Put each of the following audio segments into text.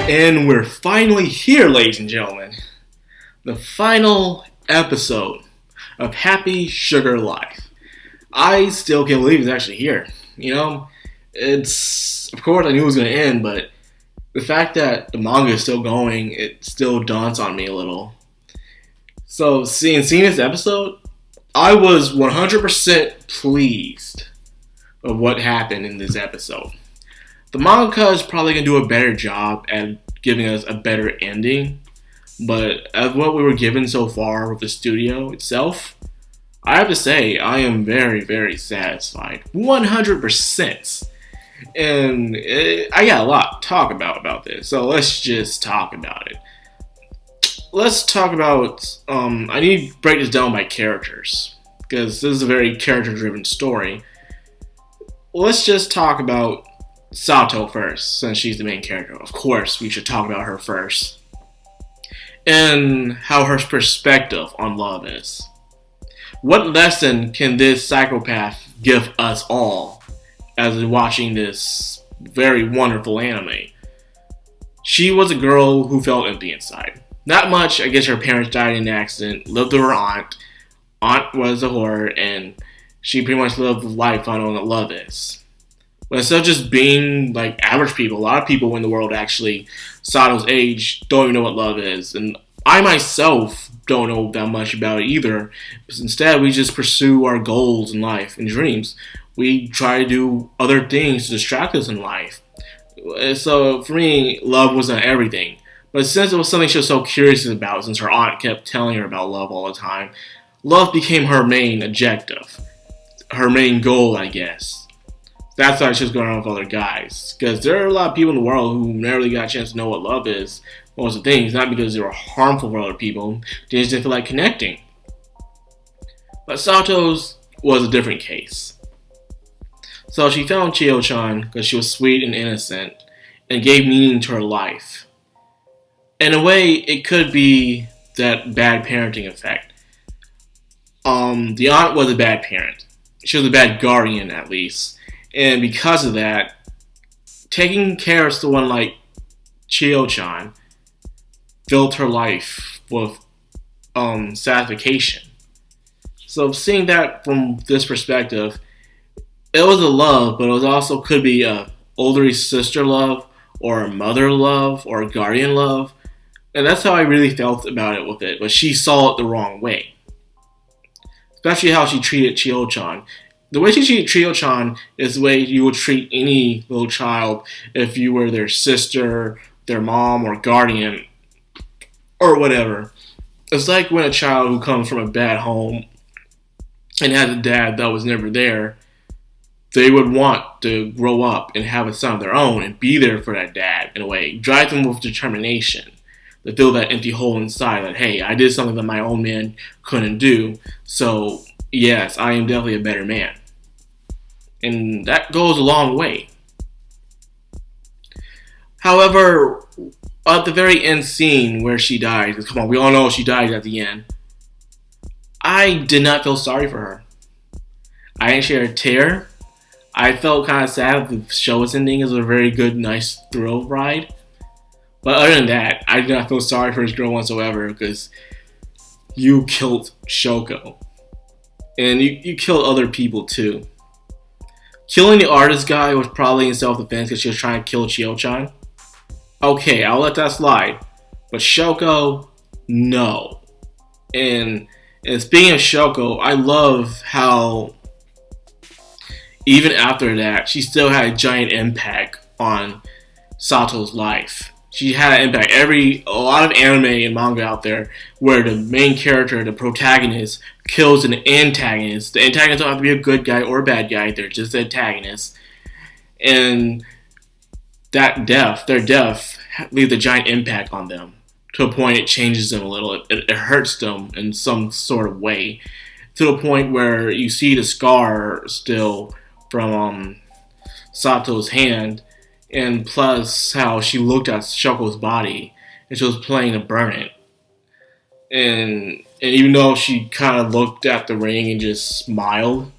And we're finally here, ladies and gentlemen. The final episode of Happy Sugar Life. I still can't believe it's actually here. You know, of course I knew it was going to end, but the fact that the manga is still going, it still dawns on me a little. So, seeing this episode, I was 100% pleased of what happened in this episode. The mangaka is probably going to do a better job at giving us a better ending, but as what we were given so far with the studio itself, I have to say I am very, very satisfied. 100%. And I got a lot to talk about this, so let's just talk about it. Let's talk about, I need to break this down by characters, because this is a very character-driven story. Let's just talk about Sato first, since she's the main character. Of course, we should talk about her first. And how her perspective on love is. What lesson can this psychopath give us all as watching this very wonderful anime? She was a girl who felt empty inside. Not much, I guess her parents died in an accident, lived with her aunt. Aunt was a whore, and she pretty much lived life not knowing what love is. But instead of just being like average people, a lot of people in the world actually, Sato's age, don't even know what love is. And I myself don't know that much about it either. But instead, we just pursue our goals in life and dreams. We try to do other things to distract us in life. So for me, love wasn't everything. But since it was something she was so curious about, since her aunt kept telling her about love all the time, love became her main objective. Her main goal, I guess. That's why she was going on with other guys. Because there are a lot of people in the world who never really got a chance to know what love is. Most of the things, not because they were harmful for other people, they just didn't feel like connecting. But Sato's was a different case. So she found Chiyo Chan because she was sweet and innocent and gave meaning to her life. In a way, it could be that bad parenting effect. The aunt was a bad parent. She was a bad guardian, at least. And because of that, taking care of someone like Chiyo Chan filled her life with satisfaction. So seeing that from this perspective, it was a love, but it was also could be a older sister love, or a mother love, or a guardian love. And that's how I really felt about it with it. But she saw it the wrong way. Especially how she treated Chiyo Chan. The way she treated Chiyo Chan is the way you would treat any little child if you were their sister, their mom, or guardian, or whatever. It's like when a child who comes from a bad home and has a dad that was never there, they would want to grow up and have a son of their own and be there for that dad in a way. Drive them with determination. To fill that empty hole inside that, hey, I did something that my own man couldn't do, so yes, I am definitely a better man. And that goes a long way. However, at the very end scene where she dies, because come on, we all know she dies at the end, I did not feel sorry for her. I didn't shed a tear. I felt kind of sad the show was ending. It was a very good, nice thrill ride. But other than that, I did not feel sorry for this girl whatsoever, because you killed Shoko. And you killed other people too. Killing the artist guy was probably in self-defense because she was trying to kill Chiyo-chan. Okay, I'll let that slide. But Shoko, no. And speaking of Shoko, I love how even after that, she still had a giant impact on Sato's life. She had an impact. A lot of anime and manga out there where the main character, the protagonist, kills an antagonist. The antagonist don't have to be a good guy or a bad guy. They're just the antagonist. And their death, leaves a giant impact on them. To a point it changes them a little. It hurts them in some sort of way. To the point where you see the scar still from Sato's hand. And plus how she looked at Shoko's body and she was planning to burn it. And even though she kind of looked at the ring and just smiled,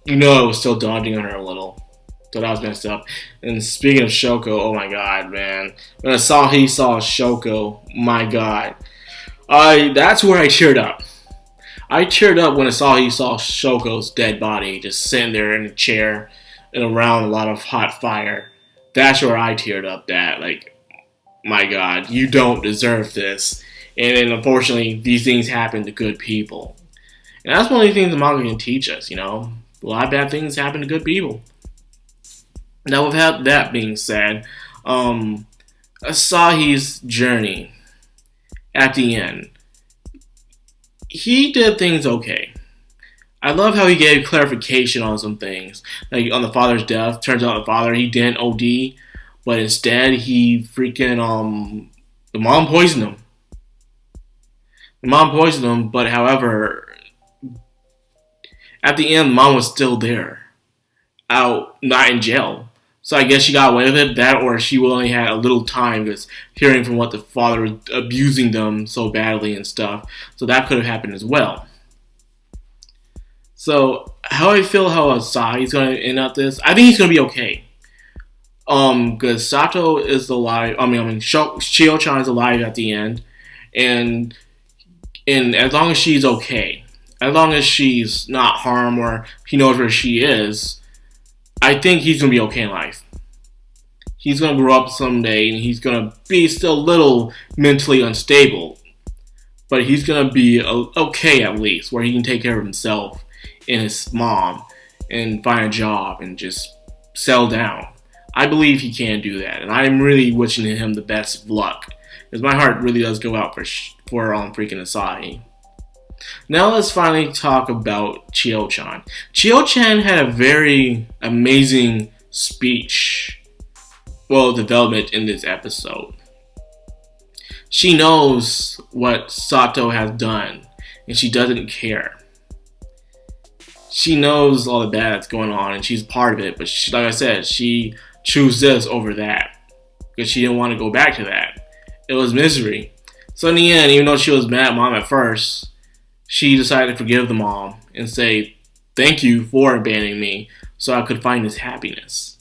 you know it was still daunting on her a little. So that was messed up. And speaking of Shoko, oh my god, man. When Asahi saw Shoko, my god. That's where I cheered up. I cheered up when Asahi saw Shoko's dead body just sitting there in a chair and around a lot of hot fire. That's where I teared up that. Like, my god, you don't deserve this. And then, unfortunately, these things happen to good people. And that's one of the things the manga can teach us, you know? A lot of bad things happen to good people. Now, with that being said, Asahi's journey at the end, he did things okay. I love how he gave clarification on some things. Like, on the father's death, turns out the father, he didn't OD, but instead, he freaking, the mom poisoned him. The mom poisoned him, but however, at the end, mom was still there. Out, not in jail. So I guess she got away with it, that or she only had a little time because hearing from what the father was abusing them so badly and stuff. So that could have happened as well. So how I feel how Asahi's going to end up this, I think he's going to be okay. Because Sato is alive, Chiyo Chan is alive at the end. And as long as she's okay, as long as she's not harmed or he knows where she is, I think he's going to be okay in life. He's going to grow up someday and he's going to be still a little mentally unstable. But he's going to be okay at least, where he can take care of himself and his mom and find a job and just settle down. I believe he can do that, and I'm really wishing him the best of luck. Because my heart really does go out for freaking Asahi. Now let's finally talk about Chiyo Chan. Chiyo Chan had a very amazing speech, development in this episode. She knows what Sato has done, and she doesn't care. She knows all the bad that's going on, and she's part of it, but she, like I said, she chose this over that, because she didn't want to go back to that. It was misery. So in the end, even though she was mad at mom at first, she decided to forgive the mom and say, thank you for abandoning me so I could find this happiness.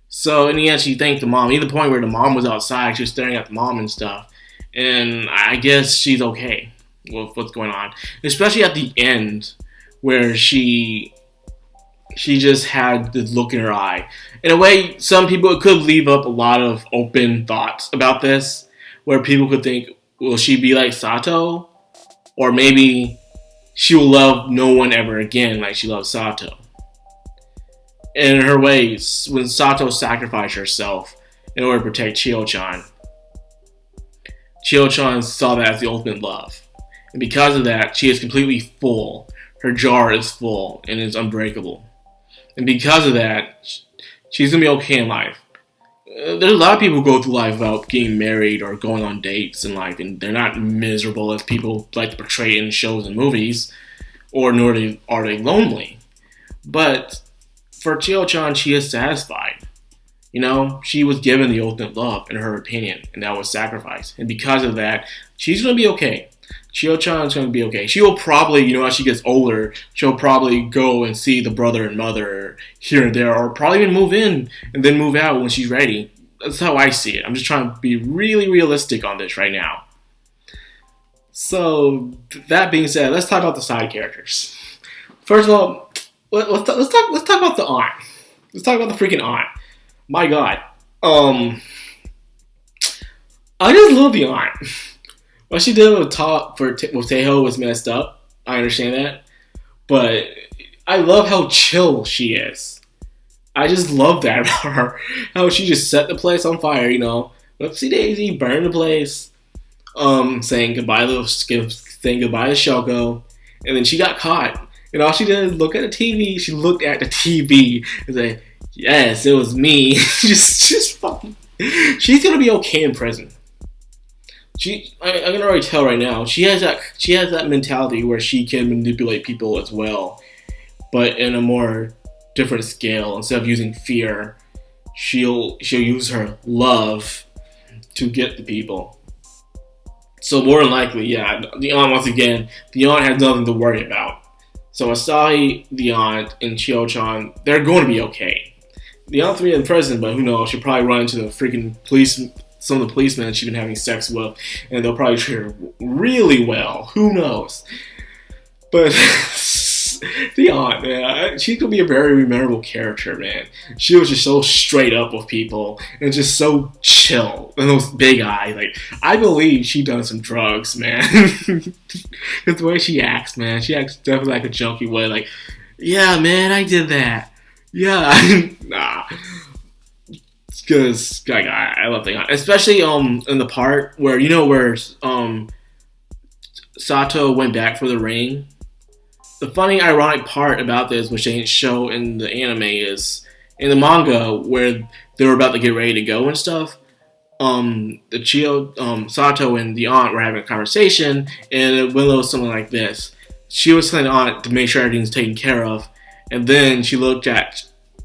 So in the end, she thanked the mom, even the point where the mom was outside, she was staring at the mom and stuff. And I guess she's okay with what's going on. Especially at the end, where she just had this look in her eye. In a way, some people, it could leave up a lot of open thoughts about this, where people could think, will she be like Sato? Or maybe she will love no one ever again like she loves Sato. And in her ways, when Sato sacrificed herself in order to protect Chiyo Chan, Chiyo Chan saw that as the ultimate love. And because of that, she is completely full. Her jar is full and is unbreakable. And because of that, she's going to be okay in life. There's a lot of people who go through life without getting married or going on dates in life, and they're not miserable as people like to portray in shows and movies, or nor are they lonely. But for Chiyo Chan, she is satisfied. You know, she was given the ultimate love, in her opinion, and that was sacrifice. And because of that, she's going to be okay. Chiyo Chan is going to be okay. She will probably, as she gets older, she'll probably go and see the brother and mother here and there, or probably even move in and then move out when she's ready. That's how I see it. I'm just trying to be really realistic on this right now. So, that being said, let's talk about the side characters. First of all, let's talk about the aunt. Let's talk about the freaking aunt. My God. I just love the aunt. What she did with Teho was messed up. I understand that. But I love how chill she is. I just love that about her. How she just set the place on fire, Whoopsie daisy, burn the place. Saying goodbye to Shoko. And then she got caught. And all she did is look at the TV. She looked at the TV and said, yes, it was me. just fucking. She's gonna be okay in prison. I can already tell right now. She has that mentality where she can manipulate people as well, but in a more different scale. Instead of using fear, she'll use her love to get the people. So more than likely, yeah, the aunt once again, the aunt has nothing to worry about. So Asahi, the aunt, and Chiyo Chan, they're going to be okay. the aunt to be in prison, but who knows? She'll probably run into the freaking police, some of the policemen she's been having sex with, and they'll probably treat her really well. Who knows? But the aunt, man, she could be a very memorable character, man. She was just so straight up with people and just so chill. And those big eyes, like, I believe she done some drugs, man. Because the way she acts, man, she acts definitely like a junkie way. Like, yeah, man, I did that. Yeah, nah. Because like, I love the aunt, especially in the part where where Sato went back for the ring. The funny, ironic part about this, which they didn't show in the anime, is in the manga where they were about to get ready to go and stuff. The Chiyo, Sato and the aunt were having a conversation, and it went a little something like this. She was telling the aunt to make sure everything's taken care of, and then she looked at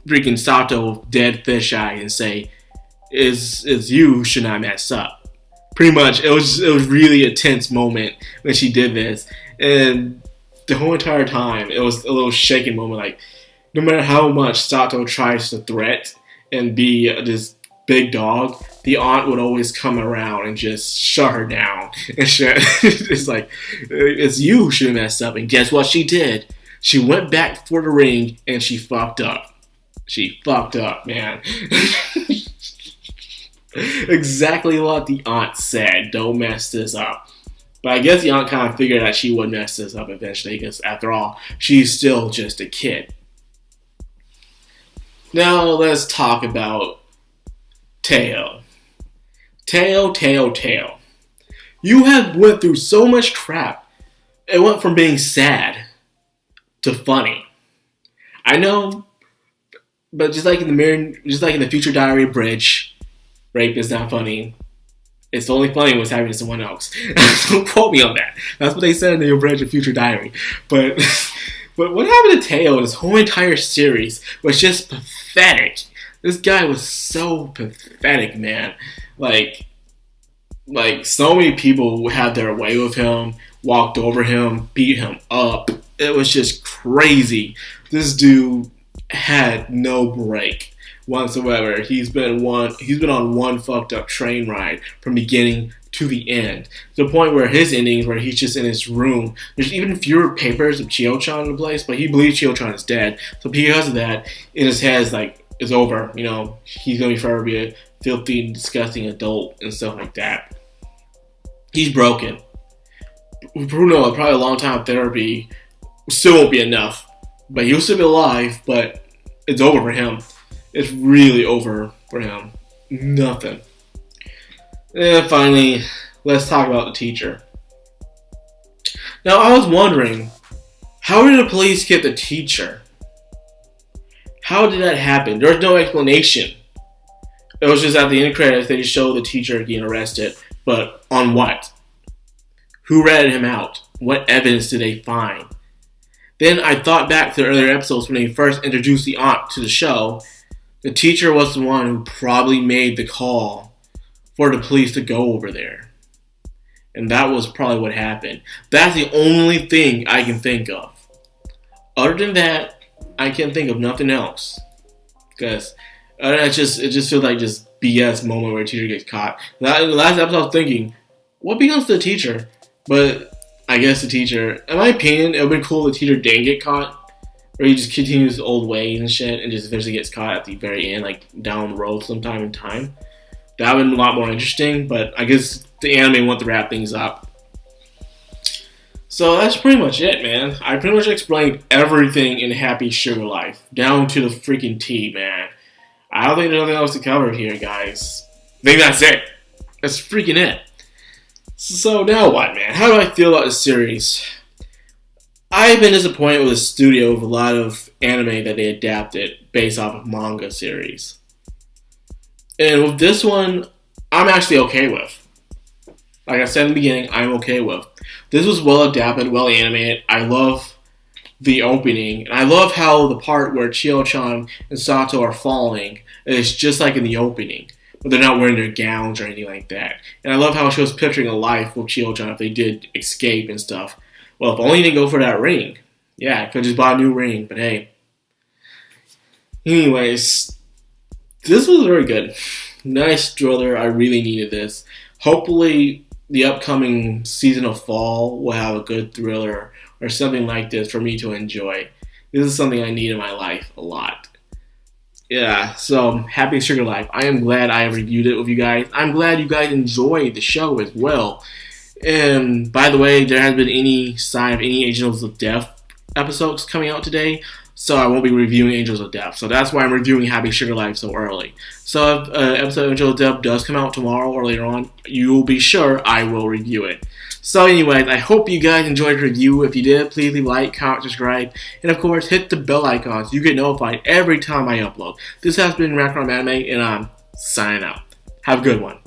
freaking Sato with dead fish eyes and say, "Is you who should not mess up." Pretty much, it was really a tense moment when she did this, and the whole entire time, it was a little shaking moment. Like, no matter how much Sato tries to threat and be this big dog, the aunt would always come around and just shut her down. And it's like, it's you who should have messed up. And guess what she did? She went back for the ring and she fucked up. She fucked up, man. Exactly what the aunt said. Don't mess this up. But I guess the aunt kind of figured that she would mess this up eventually, because after all, she's still just a kid. Now let's talk about Teo. Teo. You have went through so much crap. It went from being sad to funny. I know, but just like in the Future Diary bridge, rape is not funny. It's only funny when it's happening to someone else. Don't quote me on that. That's what they said in the original Future Diary. But what happened to Teo in this whole entire series was just pathetic. This guy was so pathetic, man. Like so many people had their way with him, walked over him, beat him up. It was just crazy. This dude had no break whatsoever. He's been on one fucked up train ride from beginning to the end. To the point where his endings, where he's just in his room, there's even fewer papers of Chiyo Chan in the place, but he believes Chiyo Chan is dead. So because of that, in his head, it's over. He's gonna be forever be a filthy, disgusting adult and stuff like that. He's broken. Who knows? Probably a long time of therapy still won't be enough. But he'll still be alive. But it's over for him. It's really over for him. Nothing. And finally, let's talk about the teacher. Now, I was wondering, how did the police get the teacher? How did that happen? There was no explanation. It was just at the end credits, they just showed the teacher getting arrested. But on what? Who ratted him out? What evidence did they find? Then I thought back to the earlier episodes when they first introduced the aunt to the show. The teacher was the one who probably made the call for the police to go over there. And that was probably what happened. That's the only thing I can think of. Other than that, I can't think of nothing else. Because it just feels like just BS moment where a teacher gets caught. In the last episode I was thinking, what becomes to the teacher? But I guess the teacher, in my opinion, it would have been cool if the teacher didn't get caught. Or he just continues the old ways and shit and just eventually gets caught at the very end, like down the road sometime in time. That would have been a lot more interesting, but I guess the anime wanted to wrap things up. So that's pretty much it, man. I pretty much explained everything in Happy Sugar Life, down to the freaking T, man. I don't think there's nothing else to cover here, guys. I think that's it. That's freaking it. So now what, man? How do I feel about this series? I've been disappointed with the studio with a lot of anime that they adapted based off of manga series. And with this one, I'm actually okay with. Like I said in the beginning, I'm okay with. This was well adapted, well animated. I love the opening. And I love how the part where Chiyo Chan and Sato are falling is just like in the opening. But they're not wearing their gowns or anything like that. And I love how she was picturing a life with Chiyo Chan if they did escape and stuff. Well, if only they go for that ring. Yeah, I could just buy a new ring, but hey. Anyways, This was very good. Nice thriller. I really needed this. Hopefully, the upcoming season of fall will have a good thriller or something like this for me to enjoy. This is something I need in my life a lot. Yeah, so Happy Sugar Life. I am glad I reviewed it with you guys. I'm glad you guys enjoyed the show as well. And by the way, there hasn't been any sign of any Angels of Death episodes coming out today, so I won't be reviewing Angels of Death. So that's why I'm reviewing Happy Sugar Life so early. So if episode of Angels of Death does come out tomorrow or later on, you will be sure I will review it. So anyways, I hope you guys enjoyed the review. If you did, please leave a like, comment, subscribe, and of course, hit the bell icon so you get notified every time I upload. This has been Madcrownxox Anime, and I'm signing out. Have a good one.